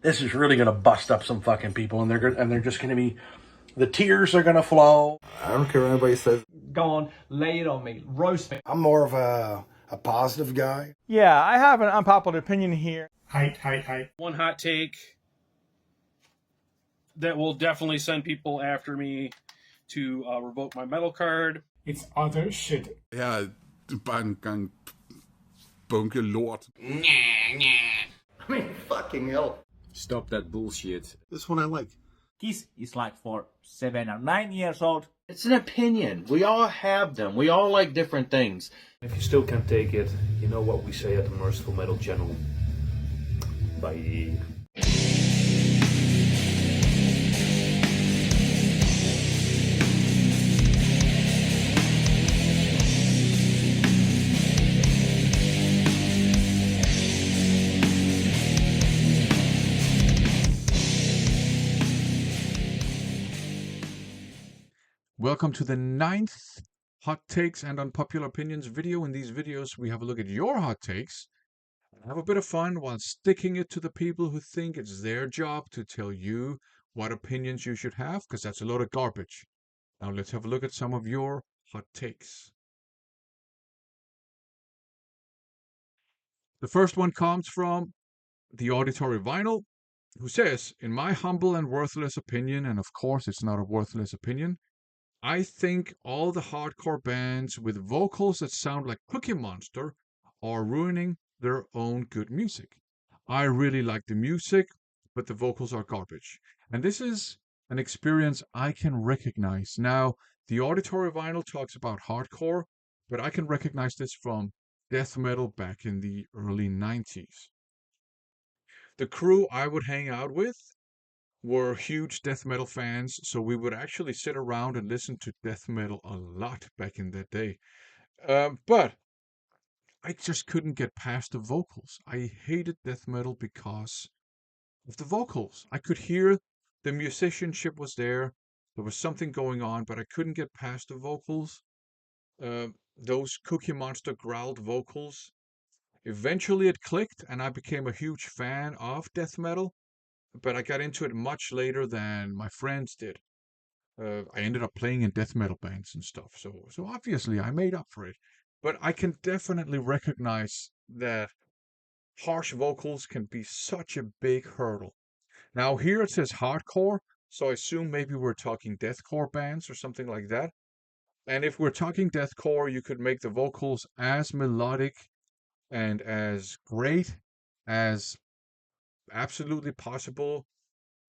This is really gonna bust up some fucking people, and they're just gonna be, the tears are gonna flow. I don't care what anybody says. Go on, lay it on me, roast me. I'm more of a positive guy. Yeah, I have an unpopular opinion here. Height. One hot take that will definitely send people after me to revoke my metal card. It's other shit. Ja, bare en gang bunke lort. I mean, fucking hell. Stop that bullshit. This one I like. Kiss is like for 7 or 9 years old. It's an opinion. We all have them. We all like different things. If you still can't take it, you know what we say at the Merciful Metal channel. Bye. Welcome to the 9th Hot Takes and Unpopular Opinions video. In these videos, we have a look at your hot takes and have a bit of fun while sticking it to the people who think it's their job to tell you what opinions you should have, because that's a load of garbage. Now let's have a look at some of your hot takes. The first one comes from the Auditory Vinyl, who says, in my humble and worthless opinion, and of course it's not a worthless opinion, I think all the hardcore bands with vocals that sound like Cookie Monster are ruining their own good music. I really like the music, but the vocals are garbage. And this is an experience I can recognize. Now, the Auditory Vinyl talks about hardcore, but I can recognize this from death metal back in the early 90s. The crew I would hang out with were huge death metal fans, so we would actually sit around and listen to death metal a lot back in that day. But I just couldn't get past the vocals. I hated death metal because of the vocals. I could hear the musicianship was there. There was something going on, but I couldn't get past the vocals. Those Cookie Monster growled vocals. Eventually it clicked and I became a huge fan of death metal. But I got into it much later than my friends did. I ended up playing in death metal bands and stuff, so obviously I made up for it. But I can definitely recognize that harsh vocals can be such a big hurdle. Now here it says hardcore, so I assume maybe we're talking deathcore bands or something like that. And if we're talking deathcore, you could make the vocals as melodic and as great as absolutely possible,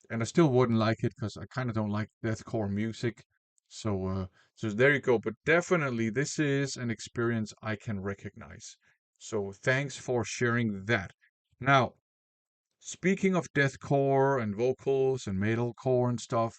and I still wouldn't like it because I kind of don't like deathcore music. So there you go. But definitely, this is an experience I can recognize. So thanks for sharing that. Now, speaking of deathcore and vocals and metalcore and stuff,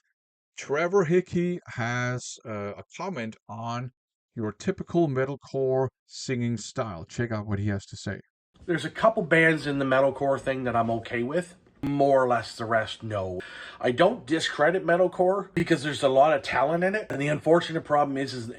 Trevor Hickey has a comment on your typical metalcore singing style. Check out what he has to say. There's a couple bands in the metalcore thing that I'm okay with. More or less the rest, no. I don't discredit metalcore because there's a lot of talent in it. And the unfortunate problem is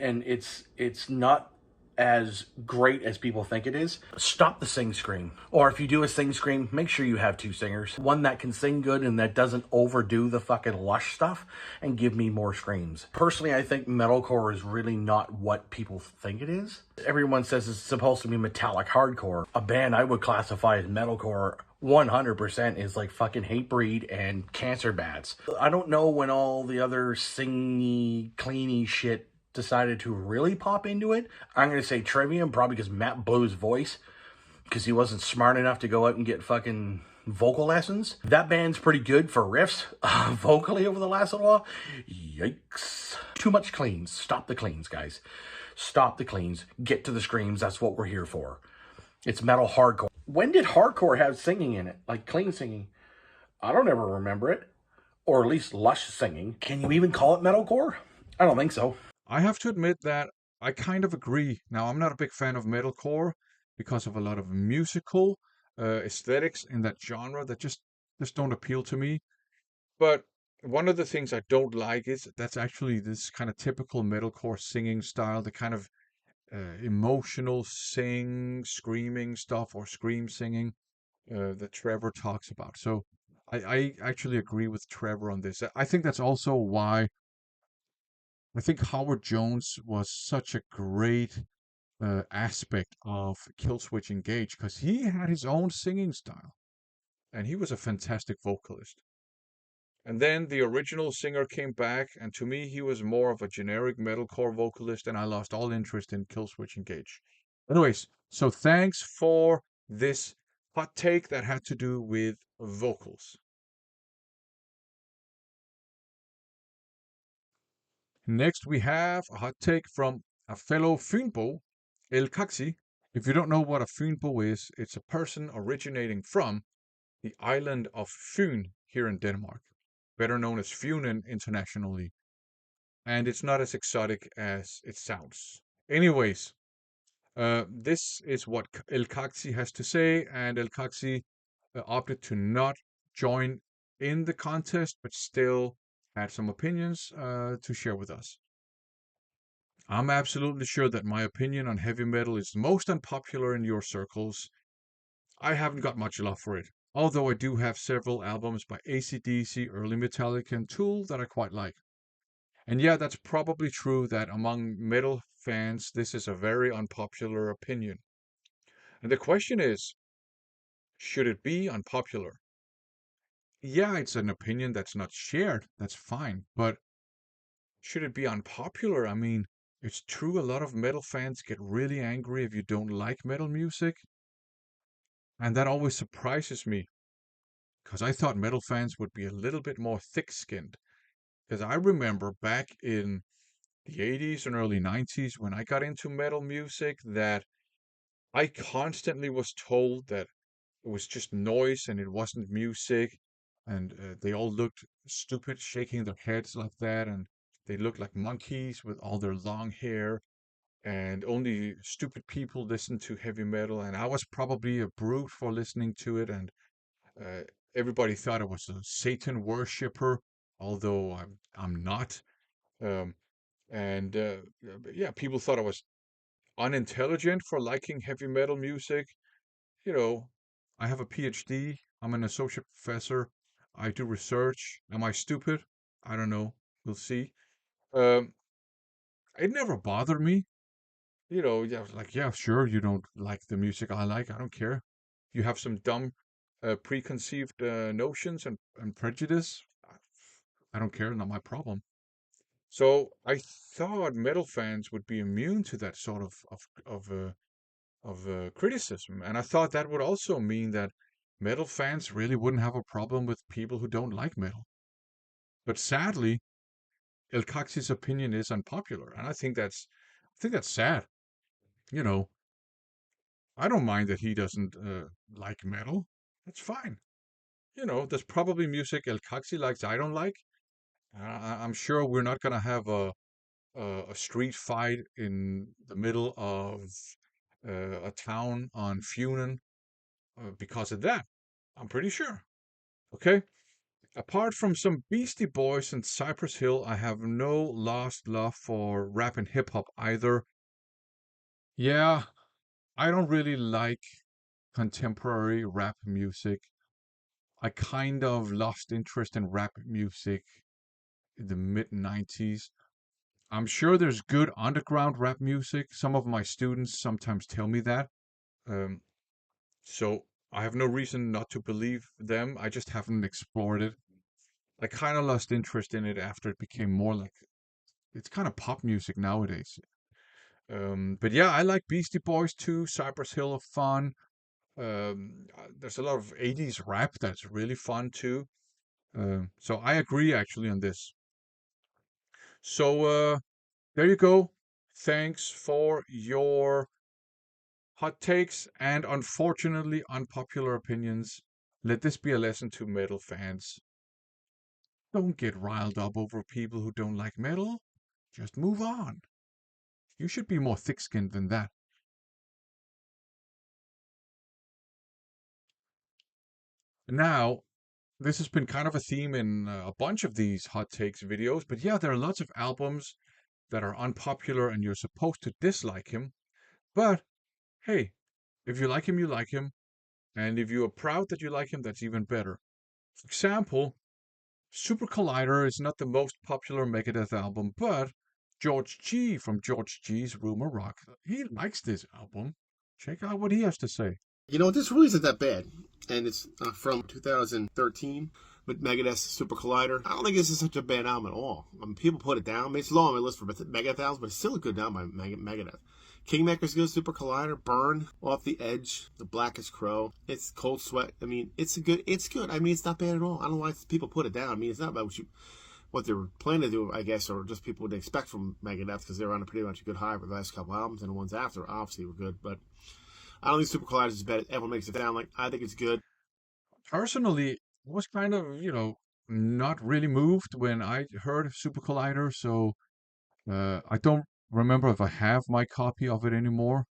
it's not as great as people think it is. Stop the sing scream. Or if you do a sing scream, make sure you have two singers. One that can sing good and that doesn't overdo the fucking lush stuff and give me more screams. Personally, I think metalcore is really not what people think it is. Everyone says it's supposed to be metallic hardcore. A band I would classify as metalcore 100% is like fucking Hatebreed and Cancer Bats. I don't know when all the other singy, cleany shit decided to really pop into it. I'm going to say Trivium, probably because Matt blew his voice because he wasn't smart enough to go out and get fucking vocal lessons. That band's pretty good for riffs vocally over the last little while. Yikes. Too much cleans. Stop the cleans, guys. Stop the cleans. Get to the screams. That's what we're here for. It's metal hardcore. When did hardcore have singing in it? Like clean singing? I don't ever remember it. Or at least lush singing. Can you even call it metalcore? I don't think so. I have to admit that I kind of agree. Now, I'm not a big fan of metalcore because of a lot of musical aesthetics in that genre that just don't appeal to me. But one of the things I don't like is that's actually this kind of typical metalcore singing style, the kind of emotional screaming stuff or scream singing that Trevor talks about. So I actually agree with Trevor on this. I think that's also why I think Howard Jones was such a great aspect of Killswitch Engage because he had his own singing style and he was a fantastic vocalist. And then the original singer came back, and to me, he was more of a generic metalcore vocalist, and I lost all interest in Killswitch Engage. Anyways, so thanks for this hot take that had to do with vocals. Next, we have a hot take from a fellow Fynbo, El Kaxi. If you don't know what a Fynbo is, it's a person originating from the island of Fyn here in Denmark, better known as Funen internationally. And it's not as exotic as it sounds. Anyways, this is what El Kaxi has to say, and El Kaxi opted to not join in the contest, but still had some opinions to share with us. I'm absolutely sure that my opinion on heavy metal is most unpopular in your circles. I haven't got much love for it, although I do have several albums by AC/DC, early Metallica, and Tool that I quite like. And yeah, that's probably true that among metal fans, this is a very unpopular opinion. And the question is, should it be unpopular? Yeah, it's an opinion that's not shared. That's fine. But should it be unpopular? I mean, it's true a lot of metal fans get really angry if you don't like metal music. And that always surprises me because I thought metal fans would be a little bit more thick-skinned. Because I remember back in the 80s and early 90s when I got into metal music that I constantly was told that it was just noise and it wasn't music, and they all looked stupid shaking their heads like that, and they looked like monkeys with all their long hair, and only stupid people listen to heavy metal, and I was probably a brute for listening to it, and uh, everybody thought I was a Satan worshiper, although I'm not. Um, and yeah, people thought I was unintelligent for liking heavy metal music. You know, I have a PhD. I'm an associate professor. I do research. Am I stupid? I don't know. We'll see. Um, it never bothered me. You know, yeah, like, yeah, sure, you don't like the music I like. I don't care. You have some dumb preconceived notions and prejudice. I don't care. Not my problem. So I thought metal fans would be immune to that sort of criticism, and I thought that would also mean that metal fans really wouldn't have a problem with people who don't like metal. But sadly, El Caxi's opinion is unpopular, and I think that's sad. You know, I don't mind that he doesn't like metal. That's fine. You know, there's probably music El Caxi likes I don't like. I'm sure we're not gonna have a street fight in the middle of a town on Funen because of that. I'm pretty sure. Okay? Apart from some Beastie Boys and Cypress Hill, I have no lost love for rap and hip hop either. Yeah, I don't really like contemporary rap music. I kind of lost interest in rap music in the mid 90s. I'm sure there's good underground rap music. Some of my students sometimes tell me that. Um, so I have no reason not to believe them. I just haven't explored it. I kind of lost interest in it after it became more like it's kind of pop music nowadays. But yeah, I like Beastie Boys too. Cypress Hill are fun. There's a lot of 80s rap that's really fun too. So I agree actually on this. So there you go. Thanks for your hot takes and unfortunately unpopular opinions. Let this be a lesson to metal fans. Don't get riled up over people who don't like metal. Just move on. You should be more thick-skinned than that. Now, this has been kind of a theme in a bunch of these hot takes videos, but yeah, there are lots of albums that are unpopular and you're supposed to dislike him. But hey, if you like him, you like him. And if you are proud that you like him, that's even better. For example, Super Collider is not the most popular Megadeth album, but George G from George G's Rumor Rock, he likes this album. Check out what he has to say. You know, this really isn't that bad, and it's from 2013 with Megadeth's Super Collider. I don't think this is such a bad album at all. People put it down. I mean, it's low on my list for Megadeth albums, but it's still a good album by Megadeth. Kingmaker's good, Super Collider, Burn, Off the Edge, The Blackest Crow. It's Cold Sweat. I mean, it's good. I mean, it's not bad at all. I don't know why people put it down. I mean, it's not about what they were planning to do, I guess, or just people would expect from Megadeth, because they were on a pretty much a good high for the last couple albums, and the ones after obviously were good. But I don't think Super Collider is as bad as everyone makes it sound like. I think it's good. Personally, I was kind of, not really moved when I heard Super Collider, so I don't remember if I have my copy of it anymore.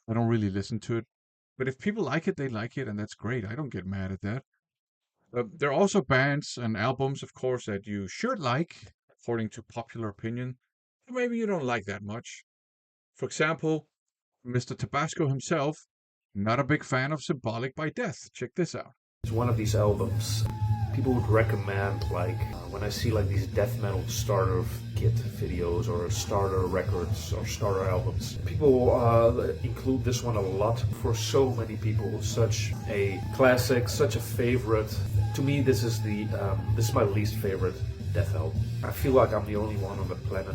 I don't really listen to it. But if people like it, they like it, and that's great. I don't get mad at that. There are also bands and albums, of course, that you should like, according to popular opinion, but maybe you don't like that much. For example, Mr. Tabasco himself, not a big fan of Symbolic by Death. Check this out. It's one of these albums people would recommend, like when I see like these death metal starter kit videos or starter records or starter albums. People include this one a lot for so many people. Such a classic, such a favorite. To me, this is my least favorite death album. I feel like I'm the only one on the planet,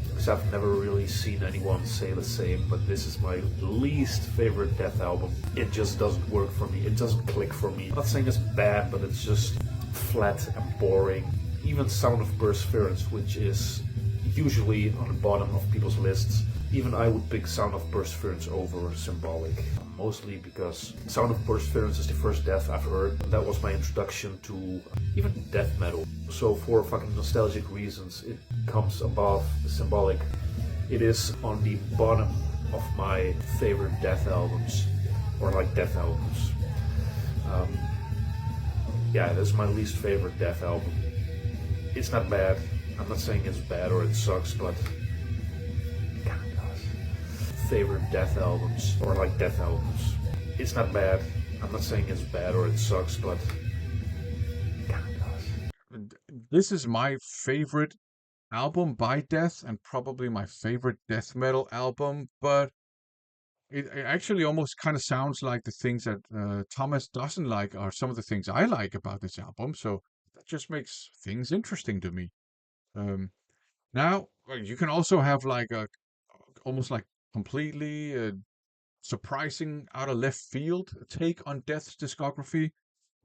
because I've never really seen anyone say the same, but this is my least favorite death album. It just doesn't work for me. It doesn't click for me. I'm not saying it's bad, but it's just flat and boring. Even Sound of Perseverance, which is usually on the bottom of people's lists, even I would pick Sound of Perseverance over Symbolic. Mostly because Sound of Perseverance is the first death I've heard. That was my introduction to even death metal. So for fucking nostalgic reasons, it comes above the Symbolic. It is on the bottom of my favorite death albums, or like death albums. Yeah, this is my least favorite death album. It's not bad. I'm not saying it's bad or it sucks, but it kind of does. Favorite death albums, or like death albums. It's not bad. I'm not saying it's bad or it sucks, but it kind of does. This is my favorite album by Death, and probably my favorite death metal album, but it actually almost kind of sounds like the things that Thomas doesn't like are some of the things I like about this album, so that just makes things interesting to me. Now, you can also have like a almost like completely surprising out of left field take on Death's discography,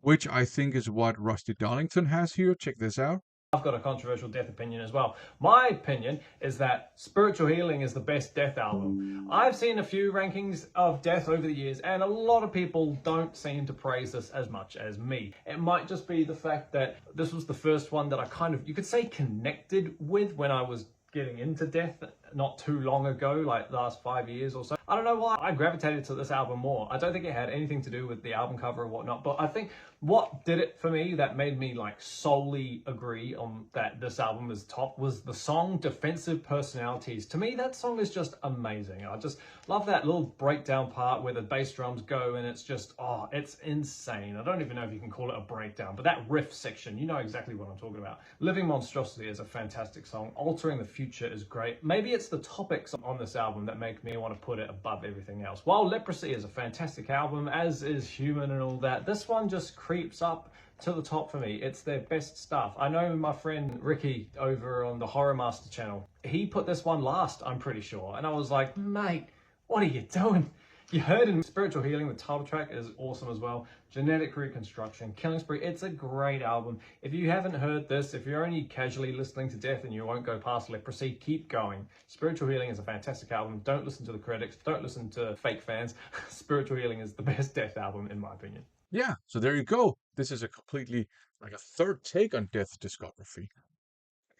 which I think is what Rusty Darlington has here. Check this out. I've got a controversial Death opinion as well. My opinion is that Spiritual Healing is the best Death album. I've seen a few rankings of Death over the years, and a lot of people don't seem to praise this as much as me. It might just be the fact that this was the first one that I kind of, you could say, connected with when I was getting into Death not too long ago, like the last 5 years or so. I don't know why I gravitated to this album more. I don't think it had anything to do with the album cover or whatnot, but I think what did it for me that made me like solely agree on that this album is top was the song Defensive Personalities. To me, that song is just amazing. I just love that little breakdown part where the bass drums go, and it's just, oh, it's insane. I don't even know if you can call it a breakdown, but that riff section, you know exactly what I'm talking about. Living Monstrosity is a fantastic song. Altering the Future is great. Maybe it's the topics on this album that make me want to put it above everything else. While Leprosy is a fantastic album, as is Human and all that, this one just creeps up to the top for me. It's their best stuff. I know my friend Ricky over on the Horror Master channel, he put this one last, I'm pretty sure. And I was like, mate, what are you doing? You heard in Spiritual Healing, the title track is awesome as well. Genetic Reconstruction, Killing Spree, it's a great album. If you haven't heard this, if you're only casually listening to Death and you won't go past Leprosy, keep going. Spiritual Healing is a fantastic album. Don't listen to the critics, don't listen to fake fans. Spiritual Healing is the best Death album in my opinion. Yeah, so there you go. This is a completely, like a third take on Death discography.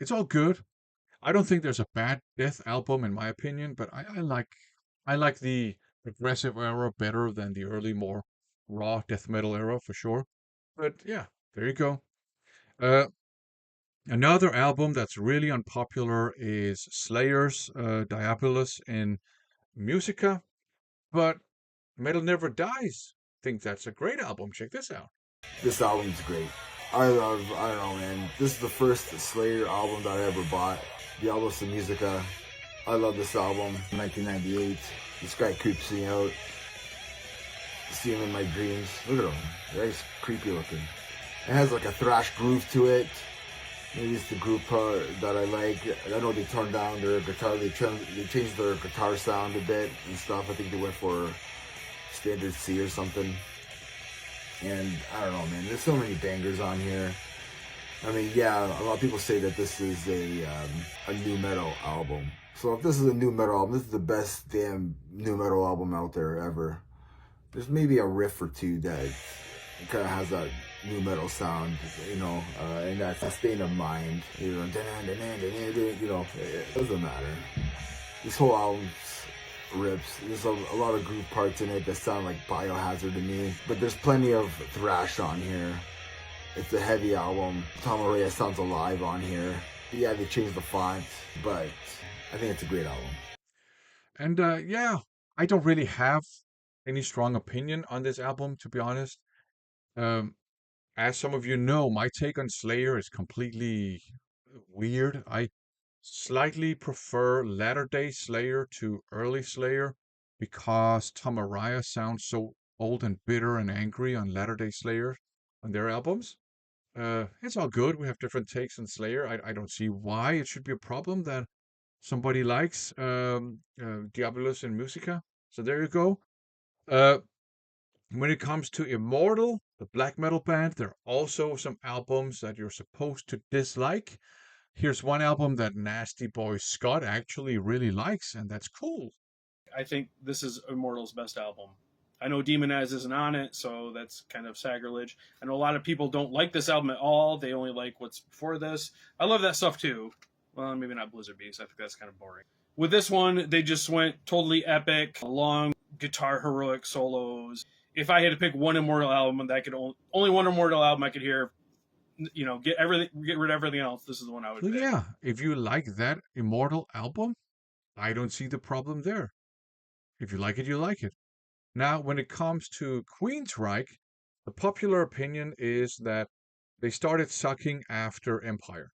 It's all good. I don't think there's a bad Death album in my opinion, but I like the progressive era better than the early, more raw death metal era for sure. But yeah, there you go. Another album that's really unpopular is Slayer's Diabolus in Musica, but Metal Never Dies. I think that's a great album. Check this out. This album's great. I don't know, man. This is the first Slayer album that I ever bought. The Album de Musica. I love this album. 1998. This guy creeps me out. See him in my dreams. Look at him. He's creepy looking. It has like a thrash groove to it. Maybe it's the groove part that I like. I know they turned down their guitar. They changed their guitar sound a bit and stuff. I think they went for standard C or something. And I don't know, man. There's so many bangers on here. I mean, yeah, a lot of people say that this is a new metal album. So if this is a new metal album, this is the best damn new metal album out there ever. There's maybe a riff or two that kind of has that new metal sound, you know, and that's a state of mind. You know, it doesn't matter. This whole album's rips. There's a lot of groove parts in it that sound like Biohazard to me, but there's plenty of thrash on here. It's a heavy album. Tom Araya sounds alive on here. Yeah, they changed the font, but I think it's a great album. And yeah, I don't really have any strong opinion on this album, to be honest. As some of you know, my take on Slayer is completely weird. I slightly prefer latter-day Slayer to early Slayer because Tom Araya sounds so old and bitter and angry on latter-day Slayer on their albums. It's all good. We have different takes on Slayer. I don't see why it should be a problem that somebody likes Diabolus in Musica. So there you go. When it comes to Immortal, the black metal band, there are also some albums that you're supposed to dislike. Here's one album that Nasty Boy Scott actually really likes, and that's cool. I think this is Immortal's best album. I know Demonize isn't on it, so that's kind of sacrilege. I know a lot of people don't like this album at all. They only like what's before this. I love that stuff too. Well, maybe not Blizzard Beast. I think that's kind of boring. With this one, they just went totally epic, long guitar heroic solos. If I had to pick one Immortal album that I could only one Immortal album I could hear, you know, get rid of everything else, this is the one I would pick. Yeah, if you like that Immortal album, I don't see the problem there. If you like it, you like it. Now, when it comes to Queensryche, the popular opinion is that they started sucking after Empire.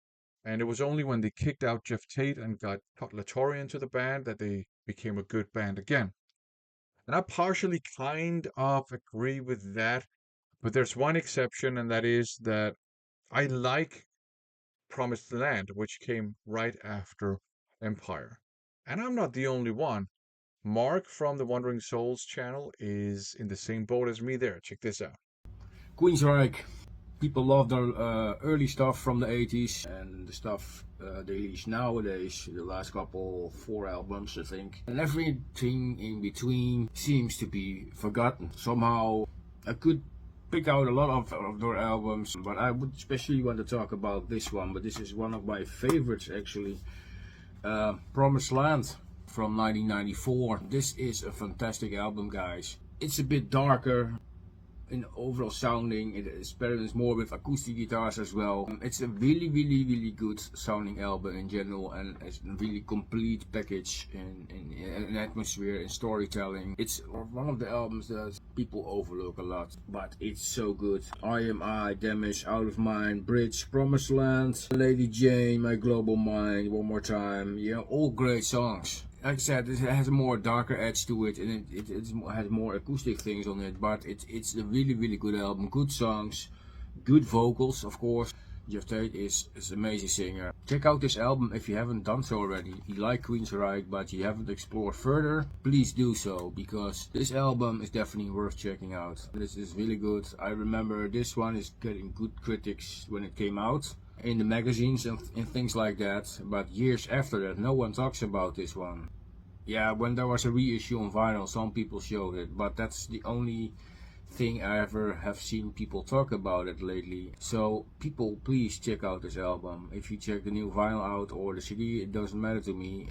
And it was only when they kicked out Jeff Tate and got Latore into the band that they became a good band again. And I partially kind of agree with that, but there's one exception, and that is that I like Promised Land, which came right after Empire. And I'm not the only one. Mark from the Wandering Souls channel is in the same boat as me there. Check this out. Queensryche. People love their early stuff from the 80s and the stuff they release nowadays, the last couple 4 albums I think. And everything in between seems to be forgotten. Somehow I could pick out a lot of their albums, but I would especially want to talk about this one, but this is one of my favorites actually. Promised Land from 1994. This is a fantastic album, guys. It's a bit darker in overall sounding. It experiments more with acoustic guitars as well. It's a really good sounding album in general, and it's a really complete package in atmosphere and storytelling. It's one of the albums that people overlook a lot, but it's so good. I Am I, Damage, Out of Mind, Bridge, Promised Land, Lady Jane, My Global Mind, One More Time. Yeah, all great songs. Like I said, it has a more darker edge to it, and it has more acoustic things on it, but it's a really good album. Good songs, good vocals, of course. Jeff Tate is an amazing singer. Check out this album if you haven't done so already. You like Queensryche, but you haven't explored further, please do so, because this album is definitely worth checking out. This is really good. I remember this one is getting good critics when it came out in the magazines and things like that, but years after that no one talks about this one. Yeah, when there was a reissue on vinyl, some people showed it, but that's the only thing I ever have seen people talk about it lately. So people, please check out this album. If you check the new vinyl out or the CD, it doesn't matter to me.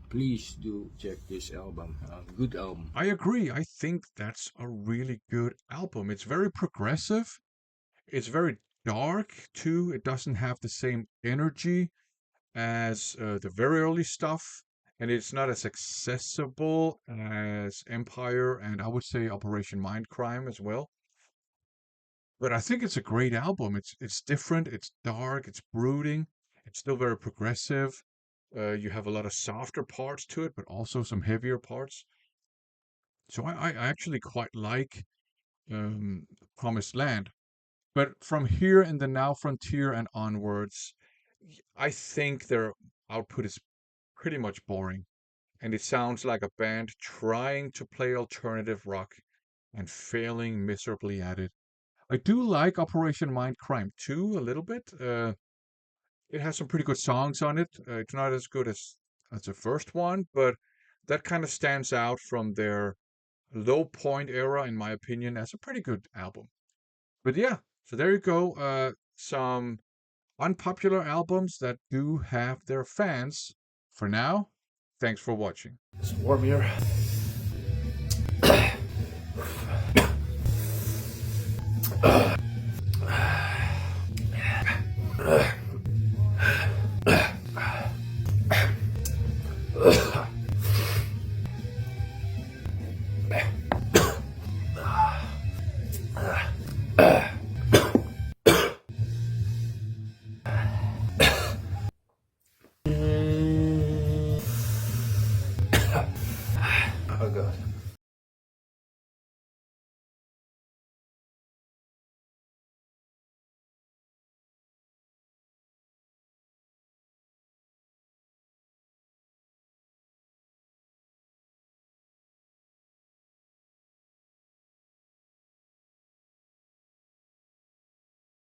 Please do check this album. Good album. I agree. I think that's a really good album. It's very progressive. It's very dark too. It doesn't have the same energy as the very early stuff, and it's not as accessible as Empire and I would say Operation Mindcrime as well. But I think it's a great album. It's different, it's dark, it's brooding, it's still very progressive. You have a lot of softer parts to it, but also some heavier parts. So I actually quite like Promised Land. But from here in the Now Frontier and onwards, I think their output is pretty much boring. And it sounds like a band trying to play alternative rock and failing miserably at it. I do like Operation Mindcrime too, a little bit. It has some pretty good songs on it. It's not as good as the first one, but that kind of stands out from their low point era, in my opinion, as a pretty good album. But yeah, so there you go. Some unpopular albums that do have their fans. For now, thanks for watching. It's warm here.